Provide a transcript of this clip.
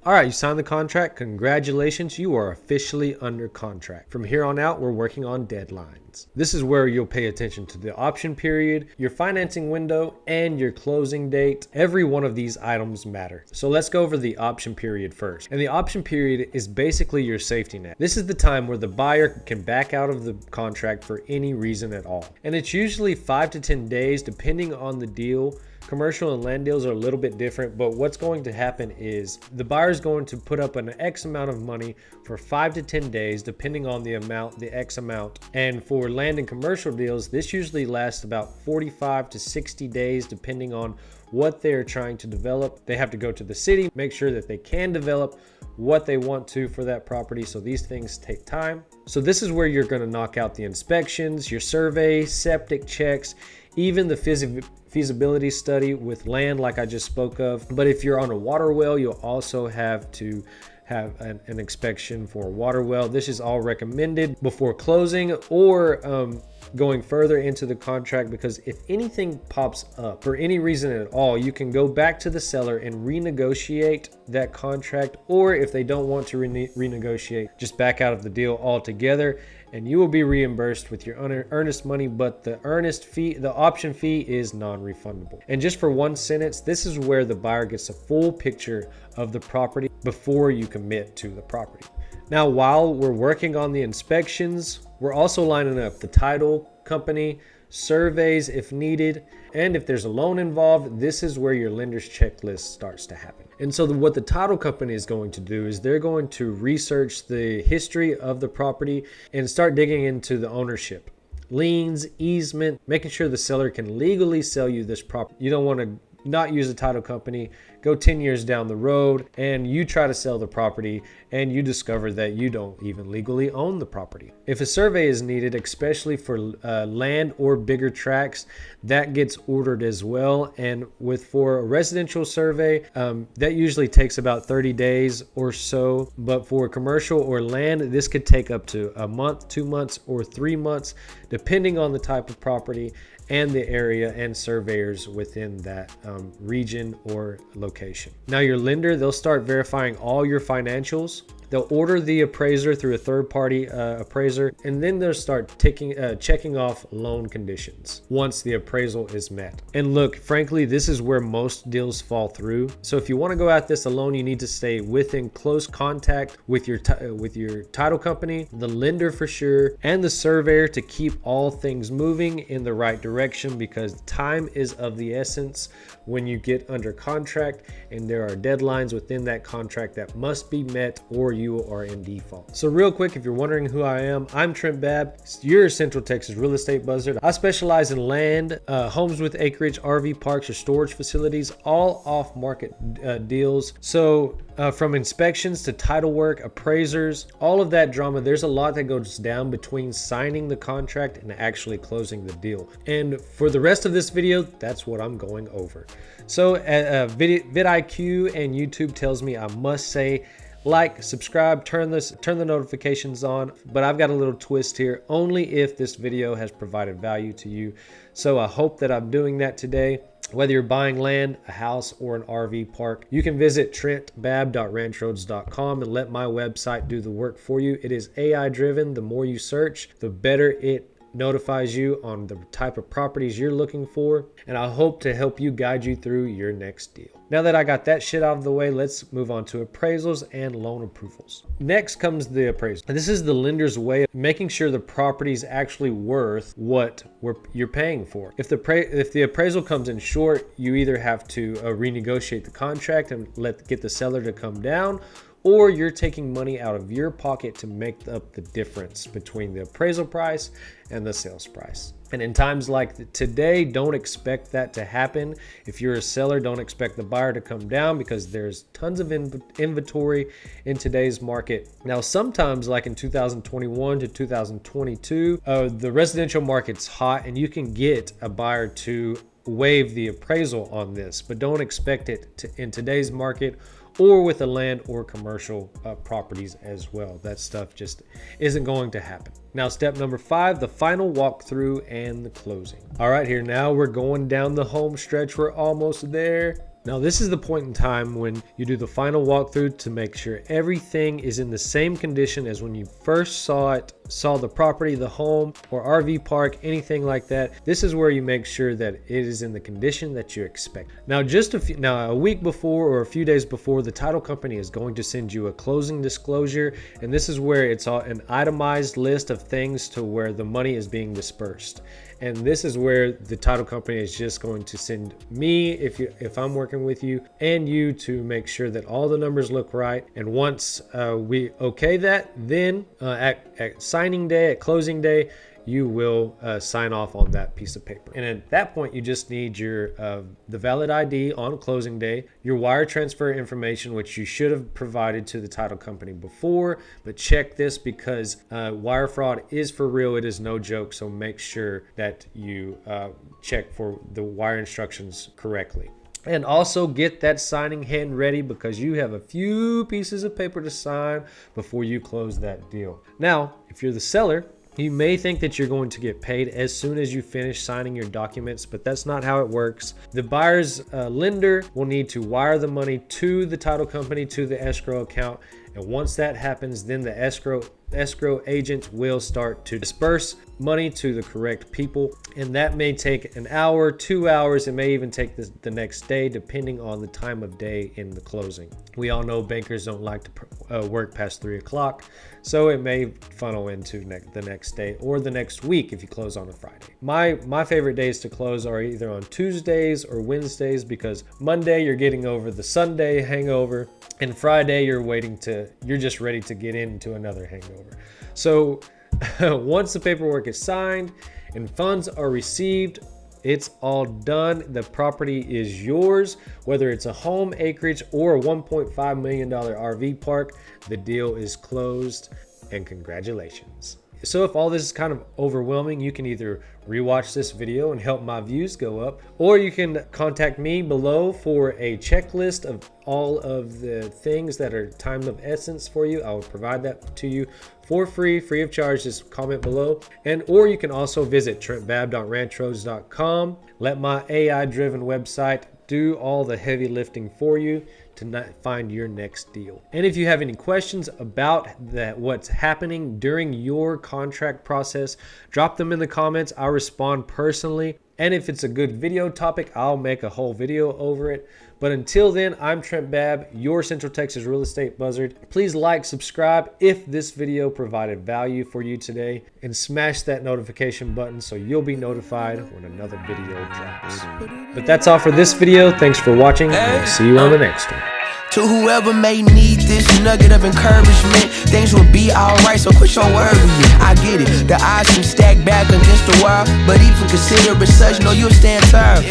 All right, you signed the contract. Congratulations, you are officially under contract. From here on out, we're working on deadlines. This is where you'll pay attention to the option period, your financing window, and your closing date. Every one of these items matter. So let's go over the option period first. And the option period is basically your safety net. This is the time where the buyer can back out of the contract for any reason at all. And it's usually 5 to 10 days depending on the deal. Commercial and land deals are a little bit different, but what's going to happen is the buyer is going to put up an X amount of money for 5 to 10 days, depending on the amount, the X amount. And for land and commercial deals, this usually lasts about 45 to 60 days, depending on what they're trying to develop. They have to go to the city, make sure that they can develop what they want to for that property. So these things take time. So this is where you're going to knock out the inspections, your survey, septic checks, even the feasibility study with land like I just spoke of. But if you're on a water well, you'll also have to have an inspection for a water well. This is all recommended before closing or going further into the contract, because if anything pops up for any reason at all, you can go back to the seller and renegotiate that contract, or if they don't want to renegotiate, just back out of the deal altogether, and you will be reimbursed with your earnest money. But the option fee is non-refundable. And just for one sentence, this is where the buyer gets a full picture of the property before you commit to the property. Now, while we're working on the inspections, we're also lining up the title company, surveys if needed, and if there's a loan involved, this is where your lender's checklist starts to happen. And so what the title company is going to do is they're going to research the history of the property and start digging into the ownership, liens, easement, making sure the seller can legally sell you this property. You don't want to not use a title company, go 10 years down the road, and you try to sell the property and you discover that you don't even legally own the property. If a survey is needed, especially for land or bigger tracts, that gets ordered as well. And for a residential survey, that usually takes about 30 days or so. But for commercial or land, this could take up to a month, 2 months, or 3 months, depending on the type of property and the area and surveyors within that region or location. Now, your lender, they'll start verifying all your financials. They'll order the appraiser through a third-party appraiser, and then they'll start checking off loan conditions once the appraisal is met. And look, frankly, this is where most deals fall through. So if you want to go at this alone, you need to stay within close contact with your title company, the lender for sure, and the surveyor to keep all things moving in the right direction, because time is of the essence when you get under contract, and there are deadlines within that contract that must be met or you are in default. So real quick, if you're wondering who I am, I'm Trent Babb, your Central Texas real estate buzzard. I specialize in land, homes with acreage, RV parks, or storage facilities, all off-market deals. So from inspections to title work, appraisers, all of that drama, there's a lot that goes down between signing the contract and actually closing the deal. And for the rest of this video, that's what I'm going over. So vidIQ and YouTube tells me I must say like, subscribe, turn the notifications on, but I've got a little twist here, only if this video has provided value to you. So I hope that I'm doing that today. Whether you're buying land, a house, or an RV park, you can visit trentbabb.ranchroads.com and let my website do the work for you. It is AI driven. The more you search, the better it notifies you on the type of properties you're looking for, and I hope to help you guide you through your next deal. Now that I got that shit out of the way, let's move on to appraisals and loan approvals. Next comes the appraisal. This is the lender's way of making sure the property is actually worth what you're paying for. If the appraisal comes in short, you either have to renegotiate the contract and get the seller to come down, or you're taking money out of your pocket to make up the difference between the appraisal price and the sales price. And in times like today, don't expect that to happen. If you're a seller, don't expect the buyer to come down, because there's tons of inventory in today's market. Now, sometimes like in 2021 to 2022, the residential market's hot and you can get a buyer to waive the appraisal on this, but don't expect it in today's market or with the land or commercial properties as well. That stuff just isn't going to happen. Now, step number 5, the final walkthrough and the closing. All right, here now we're going down the home stretch. We're almost there. Now this is the point in time when you do the final walkthrough to make sure everything is in the same condition as when you first saw the property, the home or RV park, anything like that. This is where you make sure that it is in the condition that you expect. Now a week before or a few days before, the title company is going to send you a closing disclosure, and this is where it's all an itemized list of things to where the money is being dispersed. And this is where the title company is just going to send me, if I'm working with you, and you to make sure that all the numbers look right. And once we okay that, then at signing day, at closing day, you will sign off on that piece of paper. And at that point, you just need your the valid ID on closing day, your wire transfer information, which you should have provided to the title company before, but check this because wire fraud is for real. It is no joke. So make sure that you check for the wire instructions correctly. And also get that signing hand ready because you have a few pieces of paper to sign before you close that deal. Now, if you're the seller, you may think that you're going to get paid as soon as you finish signing your documents, but that's not how it works. The buyer's lender will need to wire the money to the title company, to the escrow account. And once that happens, then the escrow agent will start to disperse money to the correct people. And that may take an hour, 2 hours. It may even take the next day, depending on the time of day in the closing. We all know bankers don't like to work past 3 o'clock. So it may funnel into the next day or the next week if you close on a Friday. My favorite days to close are either on Tuesdays or Wednesdays, because Monday you're getting over the Sunday hangover, and Friday you're just ready to get into another hangover. So once the paperwork is signed and funds are received, it's all done. The property is yours, whether it's a home, acreage, or a $1.5 million RV park. The deal is closed, and congratulations. So if all this is kind of overwhelming, you can either rewatch this video and help my views go up, or you can contact me below for a checklist of all of the things that are time of essence for you. I will provide that to you for free of charge. Just comment below. Or you can also visit trentbabb.ranchroads.com. Let my AI-driven website do all the heavy lifting for you to find your next deal. And if you have any questions about what's happening during your contract process, drop them in the comments. I'll respond personally. And if it's a good video topic, I'll make a whole video over it. But until then, I'm Trent Babb, your Central Texas Real Estate Buzzard. Please like, subscribe if this video provided value for you today, and smash that notification button so you'll be notified when another video drops. But that's all for this video. Thanks for watching, and I'll see you on the next one. To whoever may need this nugget of encouragement, things will be alright, so quit your worrying. I get it, the odds seem stacked back against the wall, but even consider it such, know you'll stand tall.